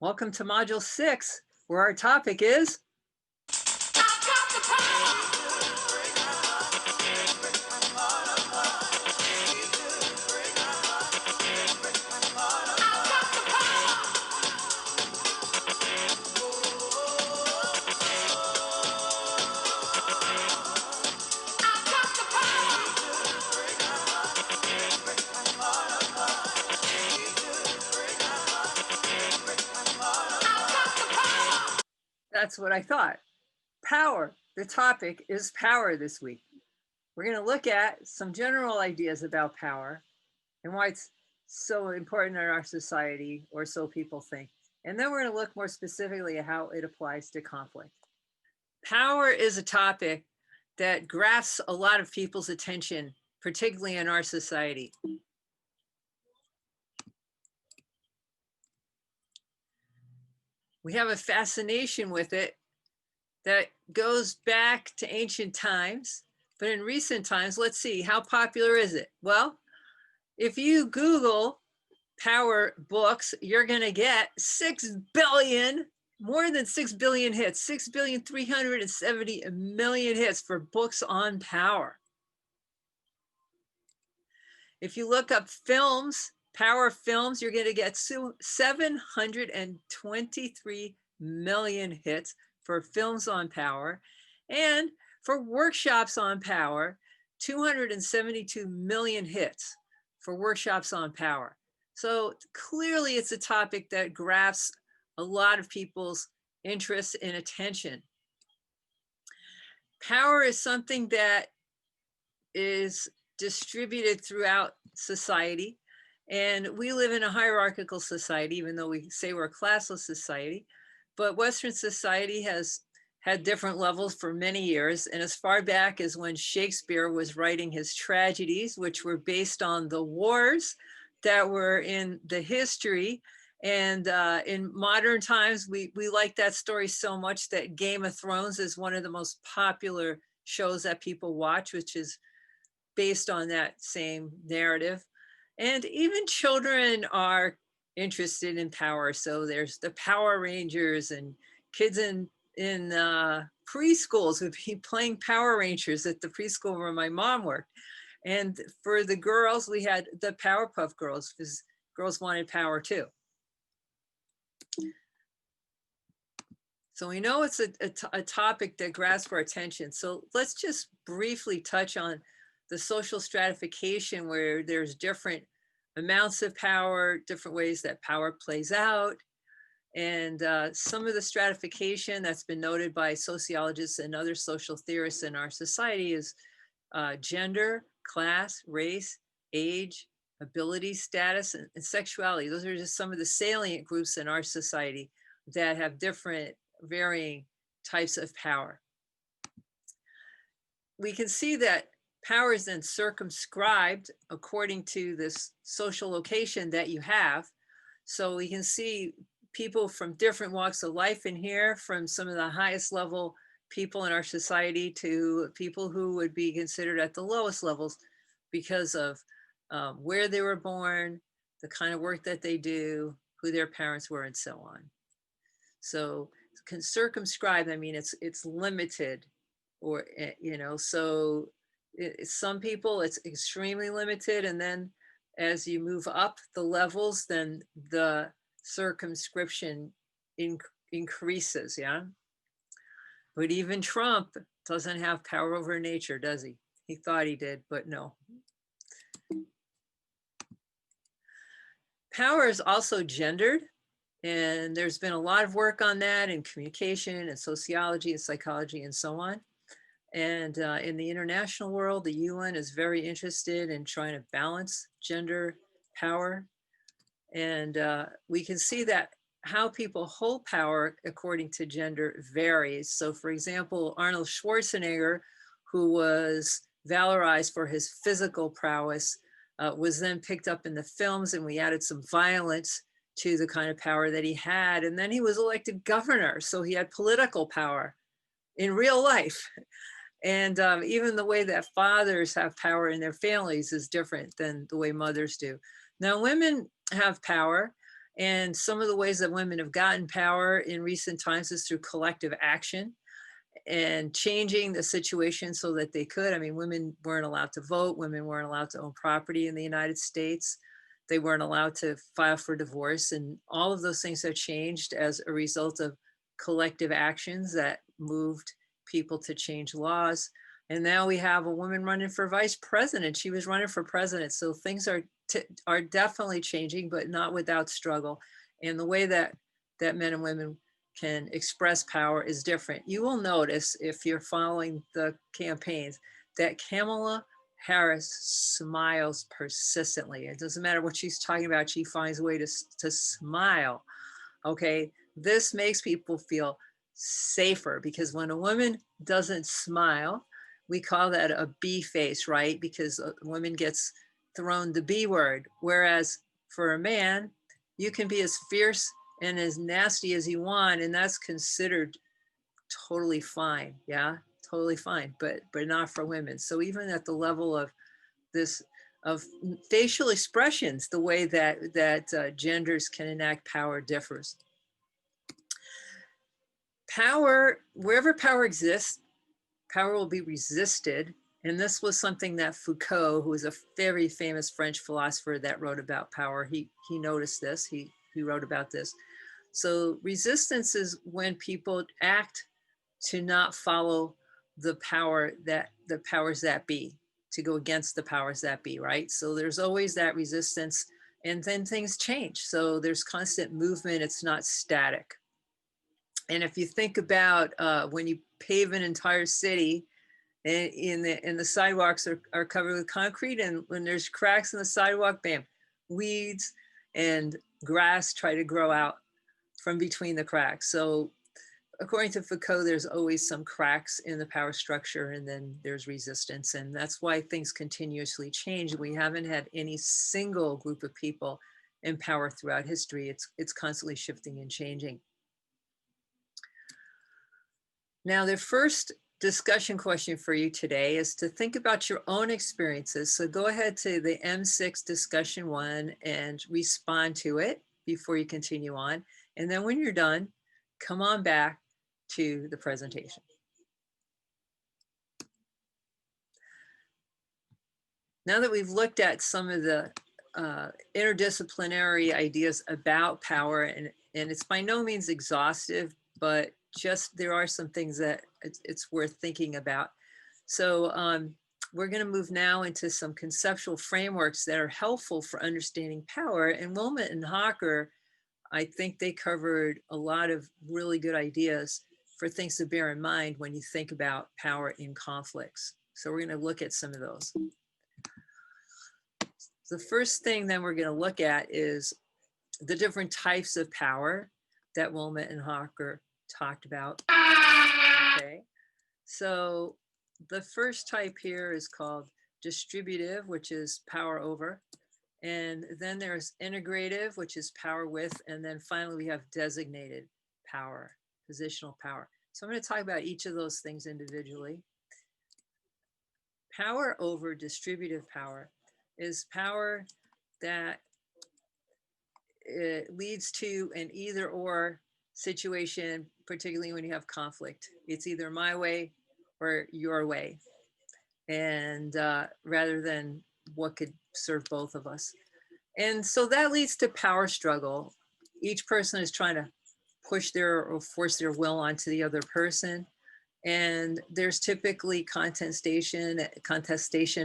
Welcome to Module 6, where our topic is That's what I thought. Power. The topic is power this week. We're going to look at some general ideas about power and why it's so important in our society, or so people think. And then we're going to look more specifically at how it applies to conflict. Power is a topic that grasps a lot of people's attention, particularly in our society. We have a fascination with it that goes back to ancient times, but in recent times, let's see, how popular is it? Well, if you Google power books, you're going to get 6 billion, more than 6 billion hits, 6,370,000,000 hits for books on power. If you look up films, power films, you're going to get 723 million hits for films on power. And for workshops on power, 272 million hits for workshops on power. So clearly it's a topic that grasps a lot of people's interest and attention. Power is something that is distributed throughout society. And we live in a hierarchical society, even though we say we're a classless society. But Western society has had different levels for many years. And as far back as when Shakespeare was writing his tragedies, which were based on the wars that were in the history. And in modern times, we like that story so much that Game of Thrones is one of the most popular shows that people watch, which is based on that same narrative. And even children are interested in power. So there's the Power Rangers, and kids in preschools would be playing Power Rangers at the preschool where my mom worked. And for the girls, we had the Powerpuff Girls, because girls wanted power too. So we know it's a topic that grasps our attention. So let's just briefly touch on the social stratification, where there's different amounts of power, different ways that power plays out. And some of the stratification that's been noted by sociologists and other social theorists in our society is gender, class, race, age, ability, status, and sexuality. Those are just some of the salient groups in our society that have different varying types of power. We can see that power is then circumscribed according to this social location that you have. So we can see people from different walks of life in here, from some of the highest level people in our society to people who would be considered at the lowest levels because of where they were born, the kind of work that they do, who their parents were, and so on. So circumscribed, I mean, it's limited, or, so some people it's extremely limited, and then as you move up the levels, then the circumscription increases. Yeah, but even Trump doesn't have power over nature, does he? He thought he did, but no. Power is also gendered, and there's been a lot of work on that in communication and sociology and psychology and so on. And in the international world, the UN is very interested in trying to balance gender power. And we can see that how people hold power according to gender varies. So for example, Arnold Schwarzenegger, who was valorized for his physical prowess, was then picked up in the films, and we added some violence to the kind of power that he had. And then he was elected governor, so he had political power in real life. And even the way that fathers have power in their families is different than the way mothers do. Now, women have power, And some of the ways that women have gotten power in recent times is through collective action and changing the situation so that they could. I mean, women weren't allowed to vote, women weren't allowed to own property in the United States. They weren't allowed to file for divorce. And all of those things have changed as a result of collective actions that moved people to change laws. And now we have a woman running for vice president. She was running for president. So things are definitely changing, but not without struggle. And the way that men and women can express power is different. You will notice if you're following the campaigns that Kamala Harris smiles persistently. It doesn't matter what she's talking about. She finds a way to smile. Okay. This makes people feel safer because when a woman doesn't smile, we call that a B face, right? Because a woman gets thrown the B word. Whereas for a man, you can be as fierce and as nasty as you want, and that's considered totally fine. Yeah, totally fine, but not for women. So even at the level of this, of facial expressions, the way that genders can enact power differs. Power, wherever power exists, power will be resisted. And this was something that Foucault, who was a very famous French philosopher that wrote about power, he noticed this, he wrote about this. So resistance is when people act to not follow the powers that be, to go against the powers that be, right? So there's always that resistance, and then things change. So there's constant movement, it's not static. And if you think about when you pave an entire city, and the sidewalks are covered with concrete, and when there's cracks in the sidewalk, bam, weeds and grass try to grow out from between the cracks. So according to Foucault, there's always some cracks in the power structure, and then there's resistance. And that's why things continuously change. We haven't had any single group of people in power throughout history. It's constantly shifting and changing. Now, the first discussion question for you today is to think about your own experiences. So go ahead to the M6 discussion 1 and respond to it before you continue on. And then when you're done, come on back to the presentation. Now that we've looked at some of the interdisciplinary ideas about power, and it's by no means exhaustive, but just there are some things that it's worth thinking about. So we're going to move now into some conceptual frameworks that are helpful for understanding power. And Wilmot and Hocker, I think they covered a lot of really good ideas for things to bear in mind when you think about power in conflicts. So we're going to look at some of those. The first thing then we're going to look at is the different types of power that Wilmot and Hocker talked about. Okay, so the first type here is called distributive, which is power over. And then there's integrative, which is power with. And then finally, we have designated power, positional power. So I'm going to talk about each of those things individually. Power over distributive power is power that it leads to an either or situation, particularly when you have conflict. It's either my way or your way, and rather than what could serve both of us. And so that leads to power struggle. Each person is trying to push their or force their will onto the other person. And there's typically contestation,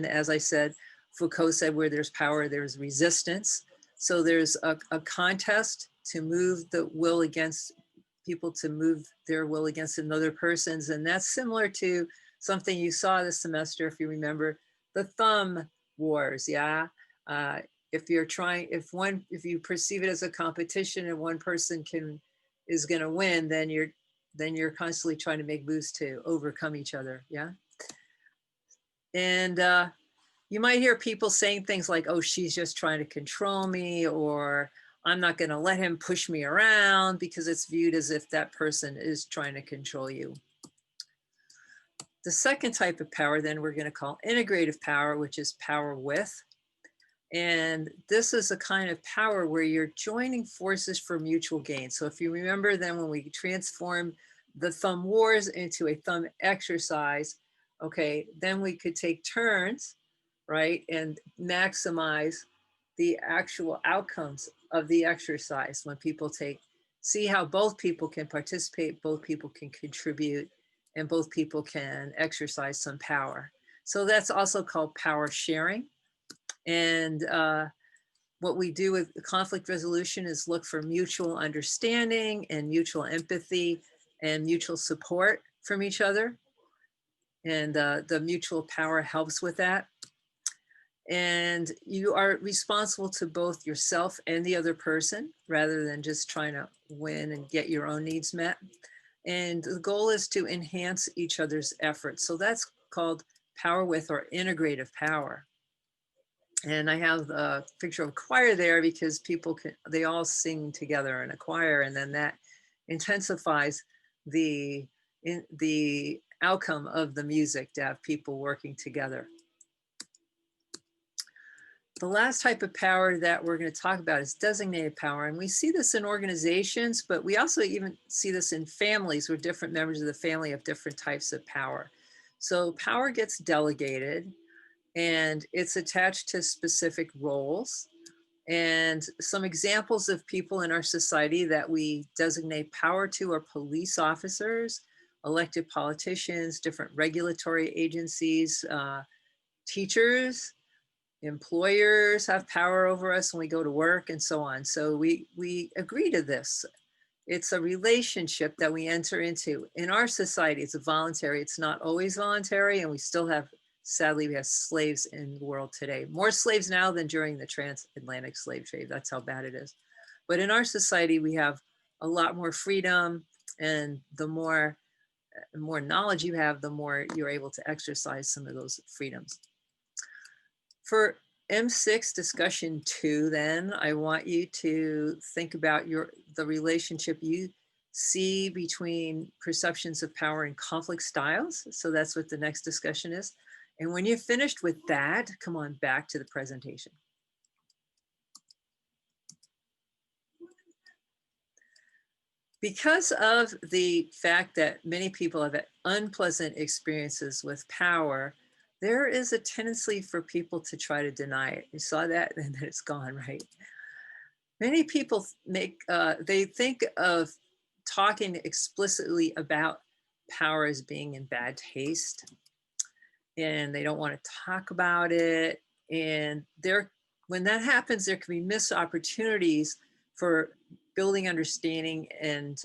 as I said, Foucault said, where there's power, there's resistance. So there's a contest to move the will against people, to move their will against another person's. And that's similar to something you saw this semester, if you remember, the thumb wars. Yeah. If you're trying, if you perceive it as a competition and one person is going to win, then you're constantly trying to make moves to overcome each other. Yeah. And you might hear people saying things like, oh, she's just trying to control me, or I'm not going to let him push me around, because it's viewed as if that person is trying to control you. The second type of power then we're going to call integrative power, which is power with. And this is a kind of power where you're joining forces for mutual gain. So if you remember then when we transformed the thumb wars into a thumb exercise, okay, then we could take turns, right, and maximize the actual outcomes of the exercise when people see how both people can participate, both people can contribute, and both people can exercise some power. So that's also called power sharing. And what we do with conflict resolution is look for mutual understanding and mutual empathy and mutual support from each other. And the mutual power helps with that. And you are responsible to both yourself and the other person rather than just trying to win and get your own needs met. And the goal is to enhance each other's efforts. So that's called power with or integrative power. And I have a picture of a choir there because they all sing together in a choir, and then that intensifies the outcome of the music to have people working together. The last type of power that we're going to talk about is designated power. And we see this in organizations, but we also even see this in families where different members of the family have different types of power. So power gets delegated and it's attached to specific roles. And some examples of people in our society that we designate power to are police officers, elected politicians, different regulatory agencies, teachers, employers have power over us when we go to work, and so on. So we agree to this. It's a relationship that we enter into. In our society, it's voluntary. It's not always voluntary, and we still have, sadly, we have slaves in the world today. More slaves now than during the transatlantic slave trade. That's how bad it is. But in our society, we have a lot more freedom, and the more knowledge you have, the more you're able to exercise some of those freedoms. For M6 discussion 2, then I want you to think about the relationship you see between perceptions of power and conflict styles. So that's what the next discussion is. And when you're finished with that, come on back to the presentation. Because of the fact that many people have unpleasant experiences with power, there is a tendency for people to try to deny it. You saw that and then it's gone, right? Many people they think of talking explicitly about power as being in bad taste, and they don't want to talk about it. And when that happens, there can be missed opportunities for building understanding and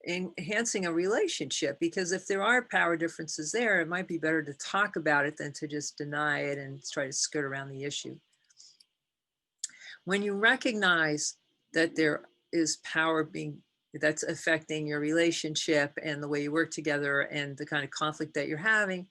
enhancing a relationship, because if there are power differences there, it might be better to talk about it than to just deny it and try to skirt around the issue. When you recognize that there is power that's affecting your relationship and the way you work together and the kind of conflict that you're having,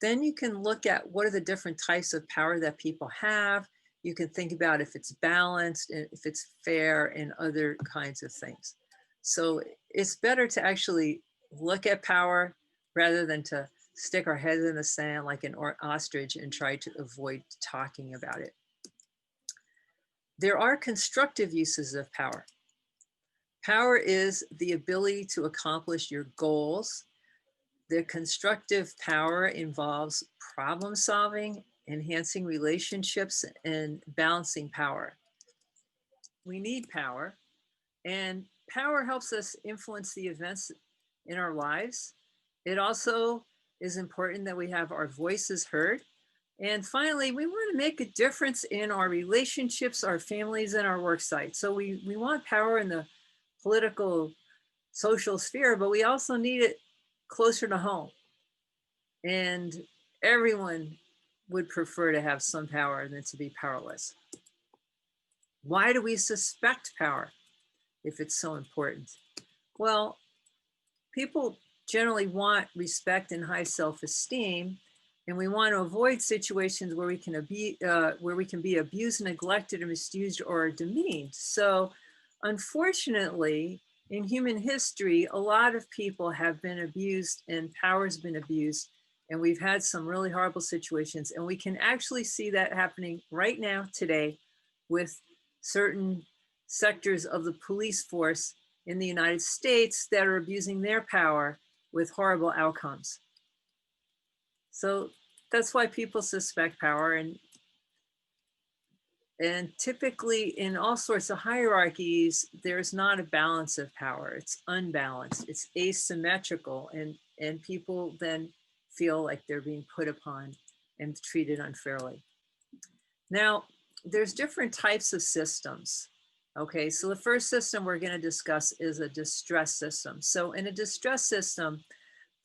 then you can look at what are the different types of power that people have. You can think about if it's balanced and if it's fair and other kinds of things. So it's better to actually look at power rather than to stick our heads in the sand like an ostrich and try to avoid talking about it. There are constructive uses of power. Power is the ability to accomplish your goals. The constructive power involves problem solving, enhancing relationships, and balancing power. We need power, and power helps us influence the events in our lives. It also is important that we have our voices heard. And finally, we want to make a difference in our relationships, our families, and our work site. So we want power in the political, social sphere, but we also need it closer to home. And everyone would prefer to have some power than to be powerless. Why do we suspect power if it's so important? Well, people generally want respect and high self-esteem, and we want to avoid situations where we can be abused, neglected, or misused, or demeaned. So, unfortunately, in human history, a lot of people have been abused and power's been abused, and we've had some really horrible situations, and we can actually see that happening right now, today, with certain sectors of the police force in the United States that are abusing their power with horrible outcomes. So that's why people suspect power. And typically in all sorts of hierarchies, there's not a balance of power. It's unbalanced, it's asymmetrical, and people then feel like they're being put upon and treated unfairly. Now, there's different types of systems. Okay, so the first system we're going to discuss is a distress system. So in a distress system,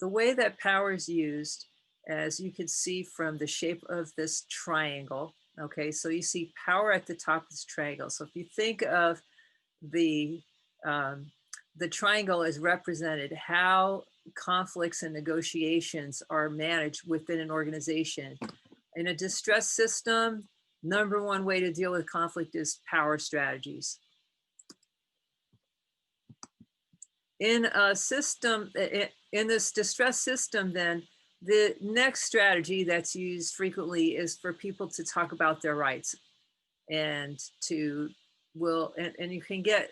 the way that power is used, as you can see from the shape of this triangle, okay, so you see power at the top of this triangle. So if you think of the triangle as represented, how conflicts and negotiations are managed within an organization. In a distress system, number one way to deal with conflict is power strategies. In a system, in this distress system, then the next strategy that's used frequently is for people to talk about their rights, and and you can get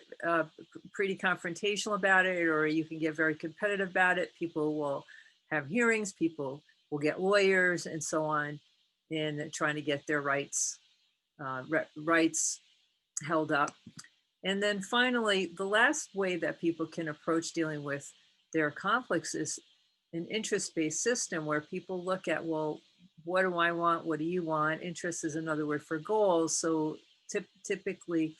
pretty confrontational about it, or you can get very competitive about it. People will have hearings, people will get lawyers and so on in trying to get their rights held up. And then finally, the last way that people can approach dealing with their conflicts is an interest-based system where people look at, well, what do I want? What do you want? Interest is another word for goals. So typically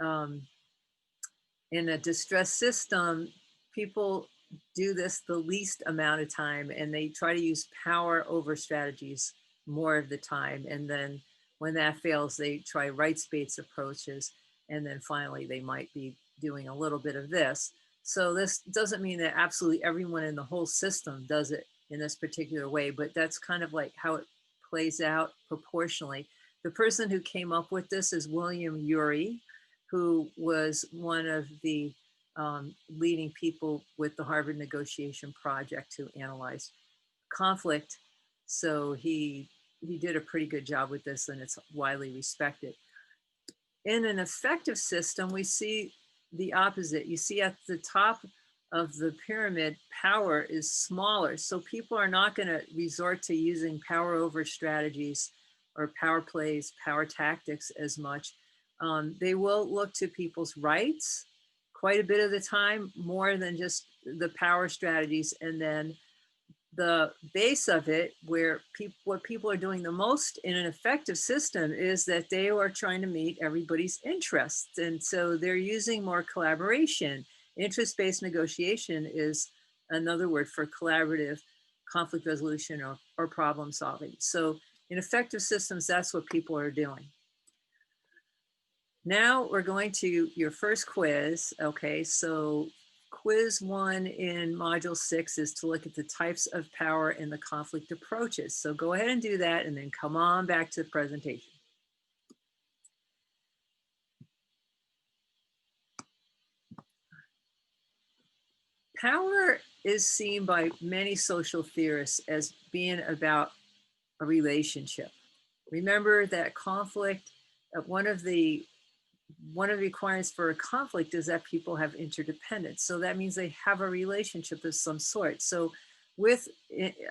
in a distress system, people do this the least amount of time, and they try to use power over strategies more of the time. And then when that fails, they try rights-based approaches. And then finally, they might be doing a little bit of this. So this doesn't mean that absolutely everyone in the whole system does it in this particular way, but that's kind of like how it plays out proportionally. The person who came up with this is William Ury, who was one of the leading people with the Harvard Negotiation Project who analyzed conflict. So he did a pretty good job with this, and it's widely respected. In an effective system, we see the opposite. You see at the top of the pyramid, power is smaller. So people are not going to resort to using power over strategies or power plays, power tactics as much. They will look to people's rights quite a bit of the time, more than just the power strategies. And then the base of it, where what people are doing the most in an effective system is that they are trying to meet everybody's interests. And so they're using more collaboration. Interest-based negotiation is another word for collaborative conflict resolution or problem solving. So in effective systems, that's what people are doing. Now we're going to your first quiz. Okay, so quiz 1 in module 6 is to look at the types of power in the conflict approaches. So go ahead and do that, and then come on back to the presentation. Power is seen by many social theorists as being about a relationship. Remember that conflict, one of the requirements for a conflict is that people have interdependence. So that means they have a relationship of some sort. So with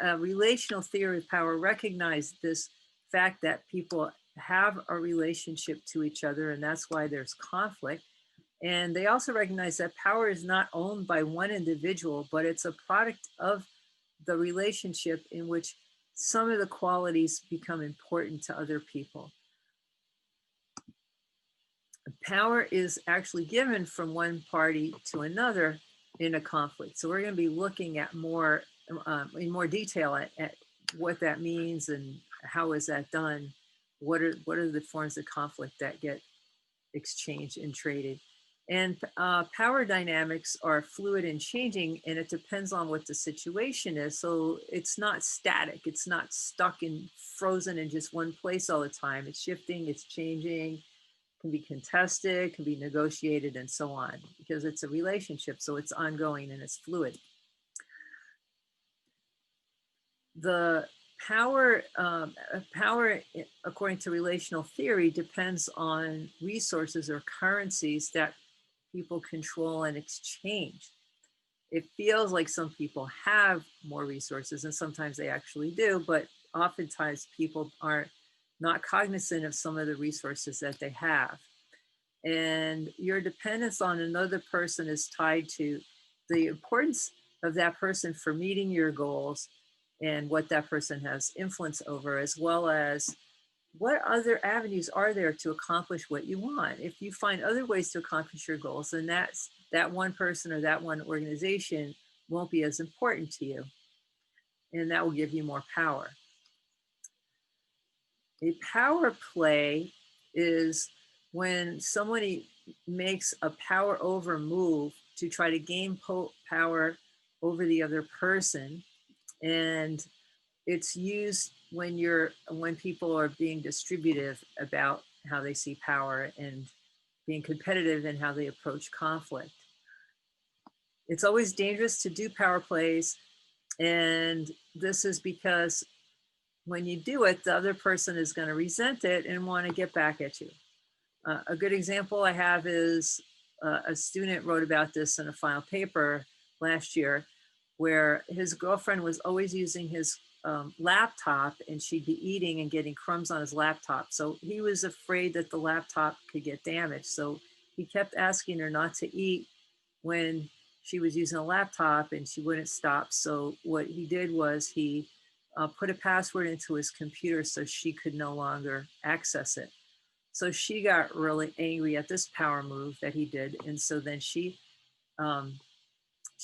a relational theory of power, recognize this fact that people have a relationship to each other, and that's why there's conflict. And they also recognize that power is not owned by one individual, but it's a product of the relationship in which some of the qualities become important to other people. Power is actually given from one party to another in a conflict. So we're going to be looking at more in more detail at what that means and how is that done. What are the forms of conflict that get exchanged and traded? And power dynamics are fluid and changing, and it depends on what the situation is. So it's not static. It's not stuck and frozen in just one place all the time. It's shifting, it's changing, can be contested, can be negotiated, and so on, because it's a relationship, so it's ongoing and it's fluid. The Power, according to relational theory, depends on resources or currencies that people control and exchange. It feels like some people have more resources, and sometimes they actually do, but oftentimes people are not cognizant of some of the resources that they have. And your dependence on another person is tied to the importance of that person for meeting your goals and what that person has influence over, as well as what other avenues are there to accomplish what you want. If you find other ways to accomplish your goals, then that one person or that one organization won't be as important to you, and that will give you more power. A power play is when somebody makes a power over move to try to gain power over the other person, and it's used when people are being distributive about how they see power and being competitive in how they approach conflict. It's always dangerous to do power plays, and this is because when you do it, the other person is going to resent it and want to get back at you. A good example I have is a student wrote about this in a final paper last year, where his girlfriend was always using his laptop, and she'd be eating and getting crumbs on his laptop. So he was afraid that the laptop could get damaged. So he kept asking her not to eat when she was using a laptop, and she wouldn't stop. So what he did was he put a password into his computer so she could no longer access it. So she got really angry at this power move that he did. And so then she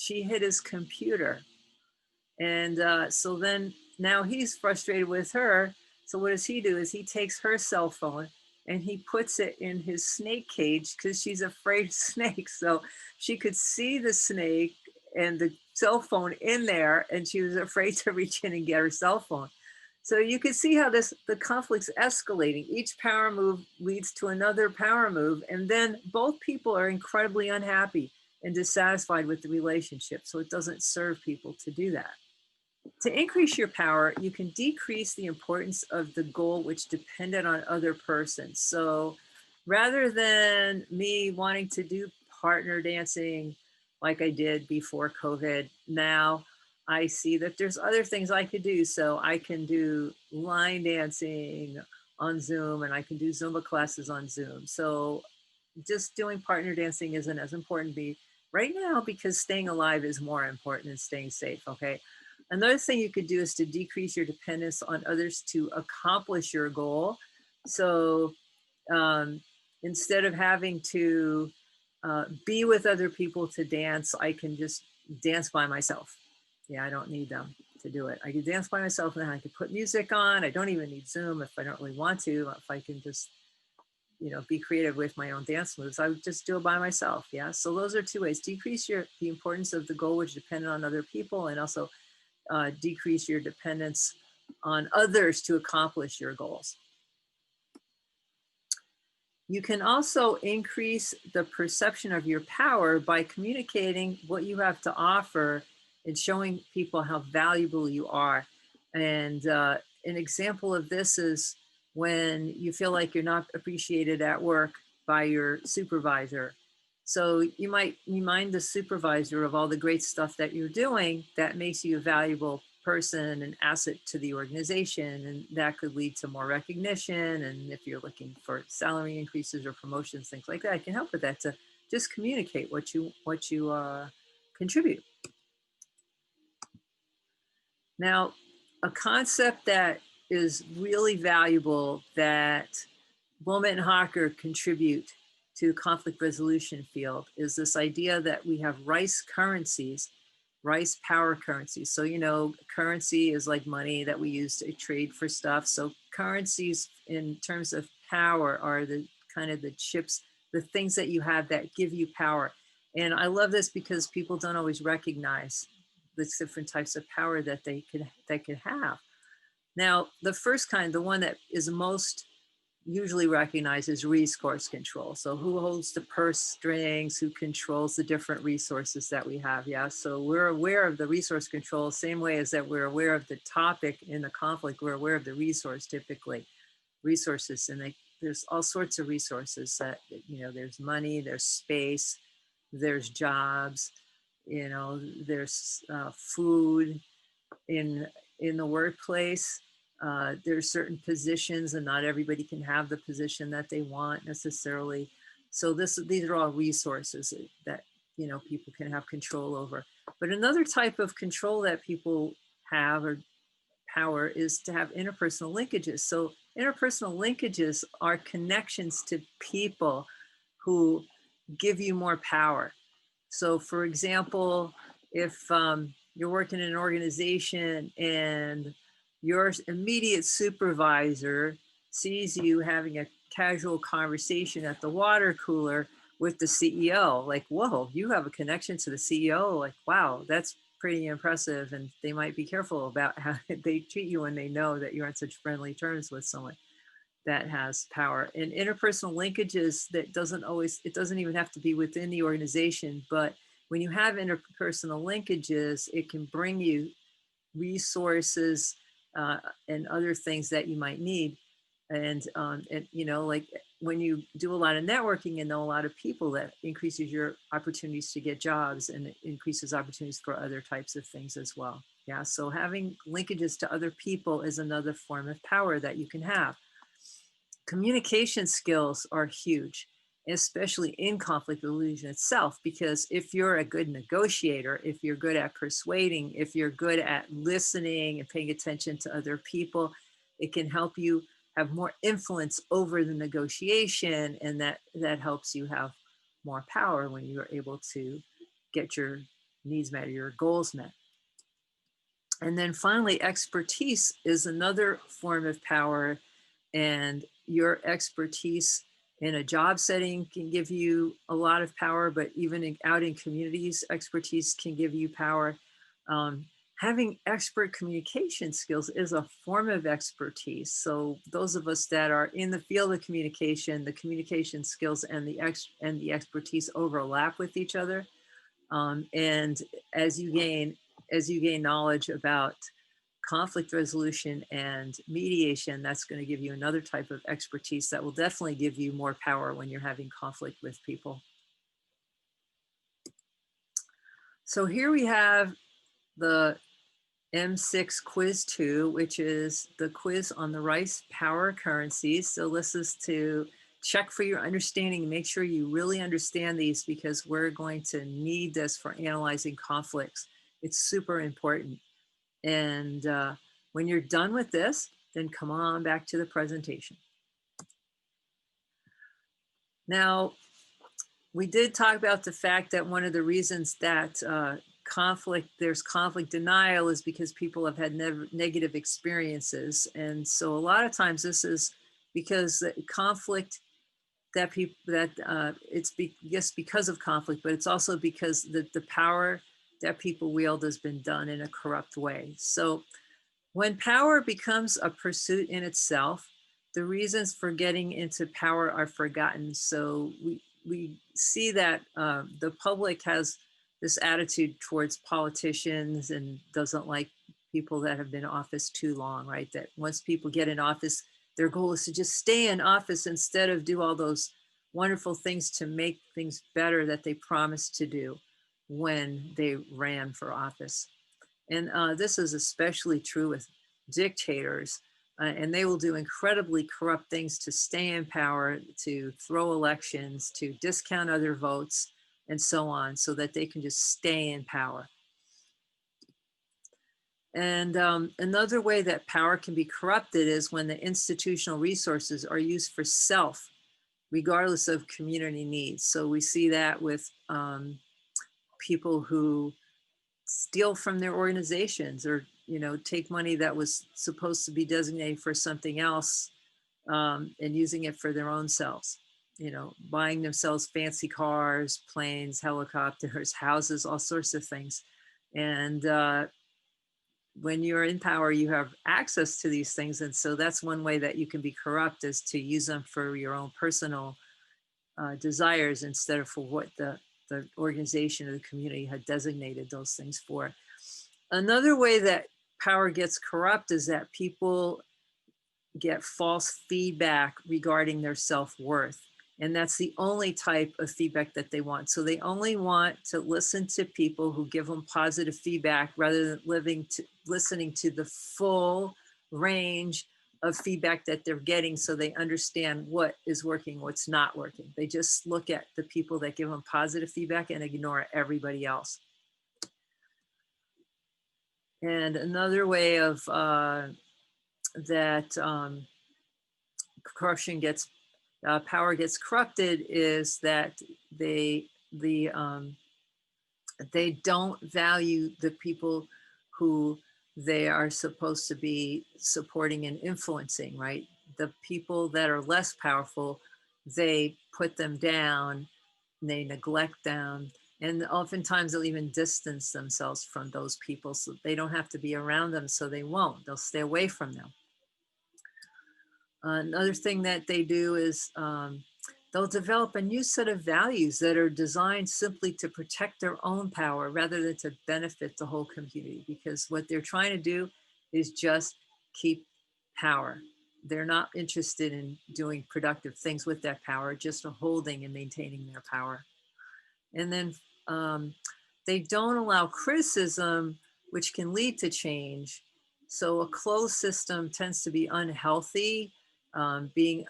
hit his computer. And so then now he's frustrated with her. So what does he do is he takes her cell phone and he puts it in his snake cage because she's afraid of snakes. So she could see the snake and the cell phone in there, and she was afraid to reach in and get her cell phone. So you can see how the conflict's escalating. Each power move leads to another power move, and then both people are incredibly unhappy and dissatisfied with the relationship. So it doesn't serve people to do that. To increase your power, you can decrease the importance of the goal which depended on other persons. So rather than me wanting to do partner dancing like I did before COVID, now I see that there's other things I could do. So I can do line dancing on Zoom, and I can do Zumba classes on Zoom. So just doing partner dancing isn't as important to me right now, because staying alive is more important than staying safe, okay? Another thing you could do is to decrease your dependence on others to accomplish your goal. So instead of having to be with other people to dance, I can just dance by myself. Yeah, I don't need them to do it. I can dance by myself, and then I can put music on. I don't even need Zoom if I don't really want to. If I can just, be creative with my own dance moves, I would just do it by myself. Yeah. So those are two ways: decrease the importance of the goal, which depended on other people, and also decrease your dependence on others to accomplish your goals. You can also increase the perception of your power by communicating what you have to offer and showing people how valuable you are. And an example of this is when you feel like you're not appreciated at work by your supervisor. So you might remind the supervisor of all the great stuff that you're doing that makes you a valuable person and asset to the organization, and that could lead to more recognition. And if you're looking for salary increases or promotions, things like that, I can help with that, to just communicate what you contribute. Now, a concept that is really valuable that Wilmot and Hawker contribute to the conflict resolution field is this idea that we have rice currencies, rice power currencies. So, currency is like money that we use to trade for stuff. So currencies in terms of power are the kind of the chips, the things that you have that give you power. And I love this because people don't always recognize the different types of power that they could have. Now, the first kind, the one that is most usually recognized as resource control. So who holds the purse strings, who controls the different resources that we have. Yeah, so we're aware of the resource control, same way as that we're aware of the topic in the conflict, we're aware of the resource typically, resources. And there's all sorts of resources that, you know, there's money, there's space, there's jobs, you know, there's food in the workplace. There's certain positions, and not everybody can have the position that they want necessarily. So these are all resources that, you know, people can have control over. But another type of control that people have, or power, is to have interpersonal linkages. So interpersonal linkages are connections to people who give you more power. So for example, if you're working in an organization and your immediate supervisor sees you having a casual conversation at the water cooler with the CEO, like, whoa, you have a connection to the CEO. Like, wow, that's pretty impressive. And they might be careful about how they treat you when they know that you're on such friendly terms with someone that has power. And interpersonal linkages, that doesn't always, it doesn't even have to be within the organization, but when you have interpersonal linkages, it can bring you resources uh, and other things that you might need. And you know, like when you do a lot of networking and know a lot of people, that increases your opportunities to get jobs, and it increases opportunities for other types of things as well. Yeah, so having linkages to other people is another form of power that you can have. Communication skills are huge, especially in conflict resolution itself, because if you're a good negotiator, if you're good at persuading, if you're good at listening and paying attention to other people, it can help you have more influence over the negotiation, and that helps you have more power when you're able to get your needs met or your goals met. And then finally, expertise is another form of power, and your expertise in a job setting can give you a lot of power, but even out in communities, expertise can give you power. Um, Having expert communication skills is a form of expertise. So those of us that are in the field of communication, the communication skills and the expertise overlap with each other. And as you gain knowledge about conflict resolution and mediation, that's going to give you another type of expertise that will definitely give you more power when you're having conflict with people. So here we have the M6 quiz 2, which is the quiz on the rice power currencies. So this is to check for your understanding, make sure you really understand these, because we're going to need this for analyzing conflicts. It's super important. And when you're done with this, then come on back to the presentation. Now, we did talk about the fact that one of the reasons that there's conflict denial is because people have had negative experiences. And so a lot of times this is because the conflict that people, yes, because of conflict, but it's also because the power that people wield has been done in a corrupt way. So when power becomes a pursuit in itself, the reasons for getting into power are forgotten. So we see that the public has this attitude towards politicians and doesn't like people that have been in office too long, right? That once people get in office, their goal is to just stay in office instead of do all those wonderful things to make things better that they promised to do when they ran for office. And this is especially true with dictators. And they will do incredibly corrupt things to stay in power, to throw elections, to discount other votes, and so on, so that they can just stay in power. And another way that power can be corrupted is when the institutional resources are used for self, regardless of community needs. So we see that with people who steal from their organizations, or take money that was supposed to be designated for something else, and using it for their own selves, buying themselves fancy cars, planes, helicopters, houses, all sorts of things. And when you're in power, you have access to these things. And so that's one way that you can be corrupt, is to use them for your own personal desires instead of for what the organization or the community had designated those things for. Another way that power gets corrupt is that people get false feedback regarding their self-worth. And that's the only type of feedback that they want. So they only want to listen to people who give them positive feedback rather than listening to the full range of feedback that they're getting, so they understand what is working, what's not working. They just look at the people that give them positive feedback and ignore everybody else. And another way of that corruption gets power gets corrupted is that they don't value the people who they are supposed to be supporting and influencing, right? The people that are less powerful, they put them down, they neglect them, and oftentimes they'll even distance themselves from those people so they don't have to be around them, so they won't. They'll stay away from them. Another thing that they do is they'll develop a new set of values that are designed simply to protect their own power rather than to benefit the whole community, because what they're trying to do is just keep power. They're not interested in doing productive things with that power, just holding and maintaining their power. And then they don't allow criticism, which can lead to change. So a closed system tends to be unhealthy. Being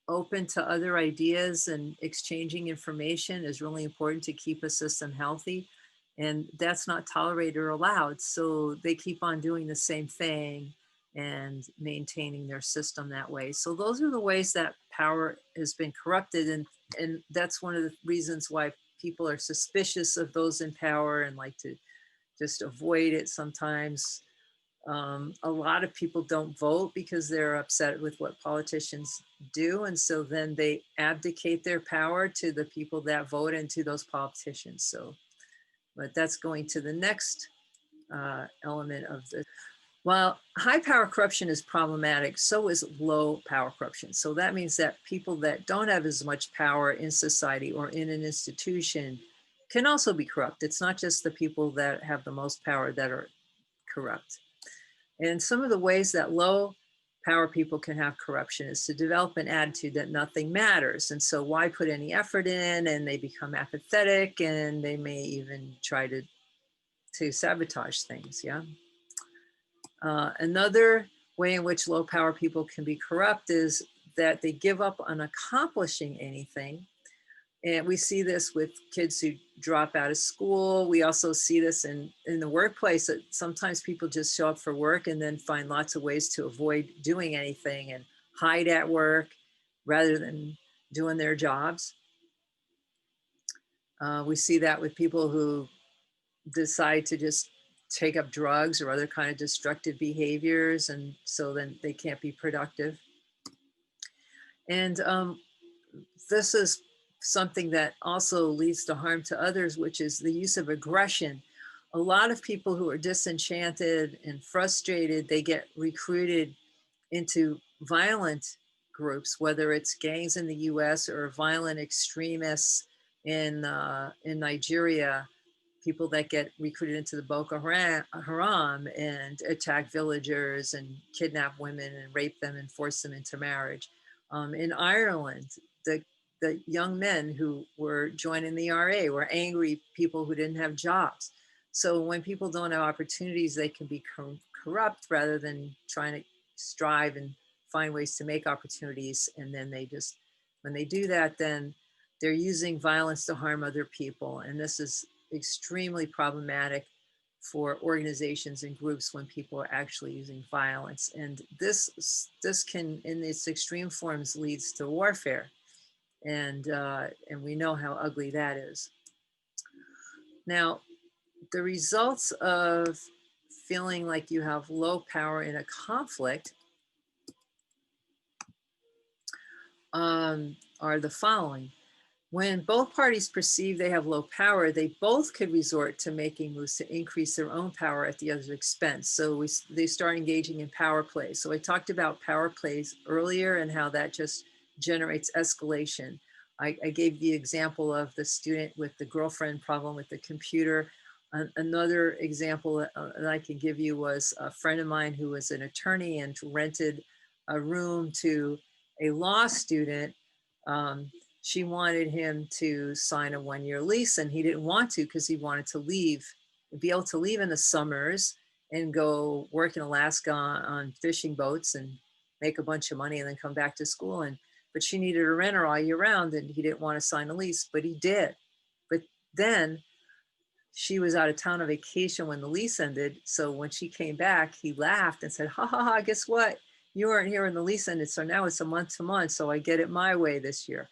open to other ideas and exchanging information is really important to keep a system healthy. And that's not tolerated or allowed. So they keep on doing the same thing and maintaining their system that way. So those are the ways that power has been corrupted. And that's one of the reasons why people are suspicious of those in power and like to just avoid it sometimes. A lot of people don't vote because they're upset with what politicians do. And so then they abdicate their power to the people that vote and to those politicians. So, but that's going to the next element of this. While high power corruption is problematic, so is low power corruption. So that means that people that don't have as much power in society or in an institution can also be corrupt. It's not just the people that have the most power that are corrupt. And some of the ways that low power people can have corruption is to develop an attitude that nothing matters. And so why put any effort in? And they become apathetic, and they may even try to sabotage things, yeah? Another way in which low power people can be corrupt is that they give up on accomplishing anything. And we see this with kids who drop out of school. We also see this in the workplace, that sometimes people just show up for work and then find lots of ways to avoid doing anything and hide at work rather than doing their jobs. We see that with people who decide to just take up drugs or other kind of destructive behaviors, and so then they can't be productive. And this is something that also leads to harm to others, which is the use of aggression. A lot of people who are disenchanted and frustrated, they get recruited into violent groups, whether it's gangs in the US or violent extremists in Nigeria, people that get recruited into the Boko Haram and attack villagers and kidnap women and rape them and force them into marriage. In Ireland, the young men who were joining the RA were angry people who didn't have jobs. So when people don't have opportunities, they can be corrupt rather than trying to strive and find ways to make opportunities. And then they just, when they do that, then they're using violence to harm other people. And this is extremely problematic for organizations and groups when people are actually using violence. And this can, in its extreme forms, leads to warfare. And we know how ugly that is. Now, the results of feeling like you have low power in a conflict are the following. When both parties perceive they have low power, they both could resort to making moves to increase their own power at the other's expense. So they start engaging in power plays. So I talked about power plays earlier and how that just generates escalation. I gave the example of the student with the girlfriend problem with the computer. Another example that I can give you was a friend of mine who was an attorney and rented a room to a law student. She wanted him to sign a 1-year lease, and he didn't want to because he wanted to be able to leave in the summers and go work in Alaska on fishing boats and make a bunch of money and then come back to school. But she needed a renter all year round, and he didn't want to sign a lease, but he did. But then she was out of town on vacation when the lease ended. So when she came back, he laughed and said, ha ha ha, guess what? You weren't here when the lease ended. So now it's a month to month. So I get it my way this year.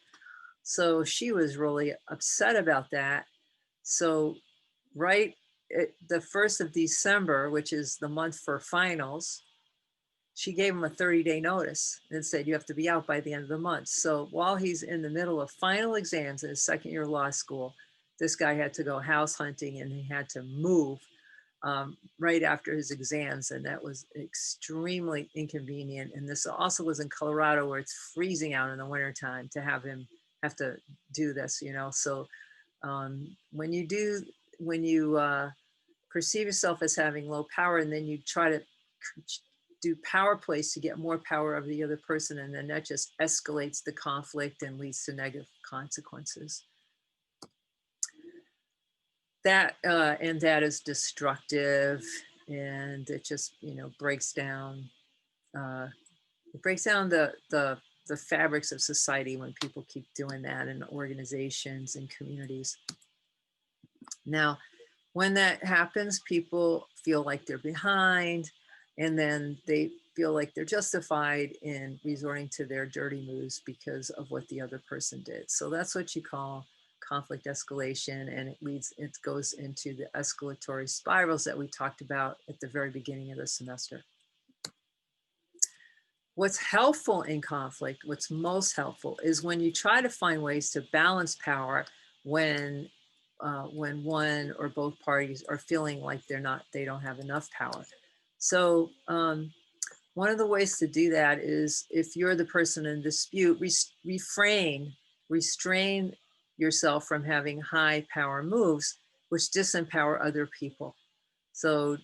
So she was really upset about that. So right at the 1st of December, which is the month for finals, she gave him a 30-day notice and said, you have to be out by the end of the month. So while he's in the middle of final exams in his second year of law school, this guy had to go house hunting and he had to move right after his exams. And that was extremely inconvenient. And this also was in Colorado where it's freezing out in the wintertime to have him have to do this, you know? So when you perceive yourself as having low power and then you try to do power plays to get more power over the other person, and then that just escalates the conflict and leads to negative consequences. That and that is destructive, and it just breaks down the fabrics of society when people keep doing that in organizations and communities. Now, when that happens, people feel like they're behind, and then they feel like they're justified in resorting to their dirty moves because of what the other person did. So that's what you call conflict escalation, and it goes into the escalatory spirals that we talked about at the very beginning of the semester. What's helpful in conflict, what's most helpful, is when you try to find ways to balance power when one or both parties are feeling like they don't have enough power. So one of the ways to do that is, if you're the person in dispute, restrain yourself from having high power moves, which disempower other people. So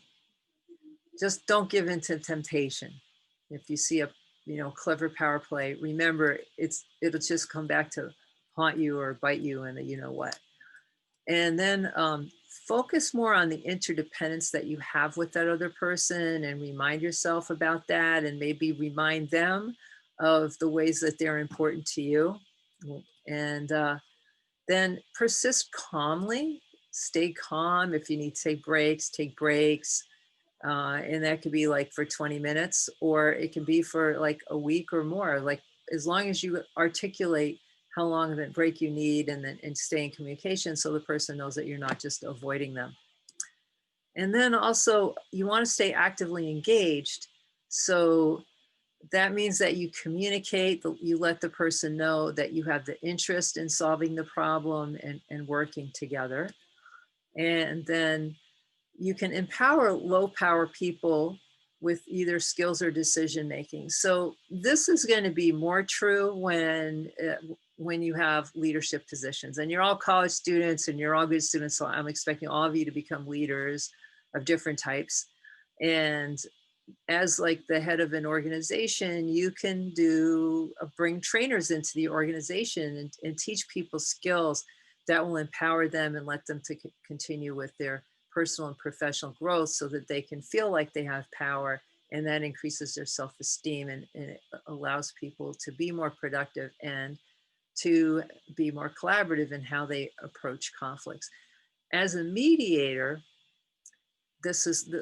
just don't give in to temptation. If you see a clever power play, remember it'll just come back to haunt you or bite you in the what. And then focus more on the interdependence that you have with that other person, and remind yourself about that, and maybe remind them of the ways that they're important to you. And then persist calmly, stay calm. If you need to take breaks. And that could be like for 20 minutes, or it can be for like a week or more. Like, as long as you articulate how long of a break you need, and stay in communication so the person knows that you're not just avoiding them. And then also, you want to stay actively engaged. So that means that you communicate, you let the person know that you have the interest in solving the problem and working together. And then you can empower low power people with either skills or decision making. So this is going to be more true when you have leadership positions, and you're all college students and you're all good students. So I'm expecting all of you to become leaders of different types. And as like the head of an organization, you can bring trainers into the organization and teach people skills that will empower them and let them to continue with their personal and professional growth, so that they can feel like they have power, and that increases their self-esteem, and it allows people to be more productive and to be more collaborative in how they approach conflicts. As a mediator,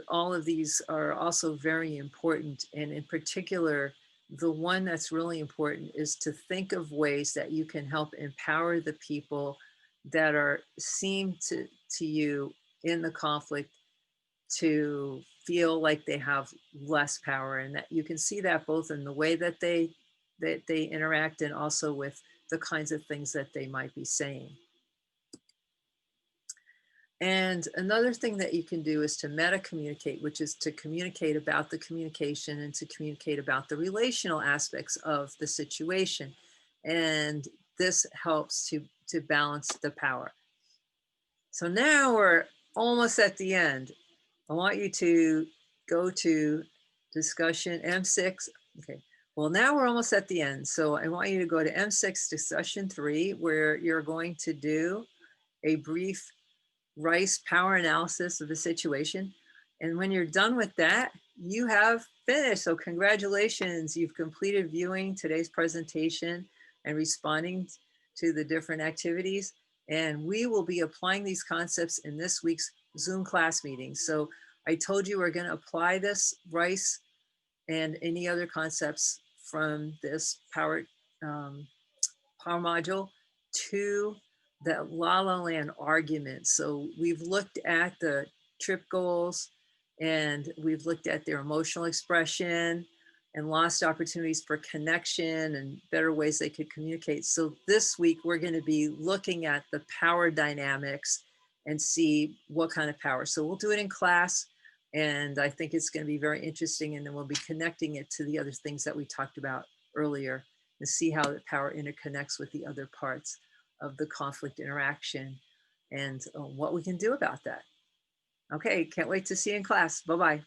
all of these are also very important, and in particular, the one that's really important is to think of ways that you can help empower the people that seem to you in the conflict to feel like they have less power, and that you can see that both in the way that they interact, and also with the kinds of things that they might be saying. And another thing that you can do is to meta communicate, which is to communicate about the communication and to communicate about the relational aspects of the situation. And this helps to balance the power. So now we're almost at the end. I want you to go to discussion M6. Okay. Well, now we're almost at the end. So I want you to go to M6 discussion 3, where you're going to do a brief Rice power analysis of the situation. And when you're done with that, you have finished. So congratulations, you've completed viewing today's presentation and responding to the different activities. And we will be applying these concepts in this week's Zoom class meeting. So I told you we're going to apply this Rice and any other concepts from this power module to the La La Land argument. So we've looked at the trip goals and we've looked at their emotional expression and lost opportunities for connection and better ways they could communicate. So this week we're going to be looking at the power dynamics and see what kind of power. So we'll do it in class, and I think it's going to be very interesting, and then we'll be connecting it to the other things that we talked about earlier to see how the power interconnects with the other parts of the conflict interaction and what we can do about that. Okay, can't wait to see you in class. Bye-bye.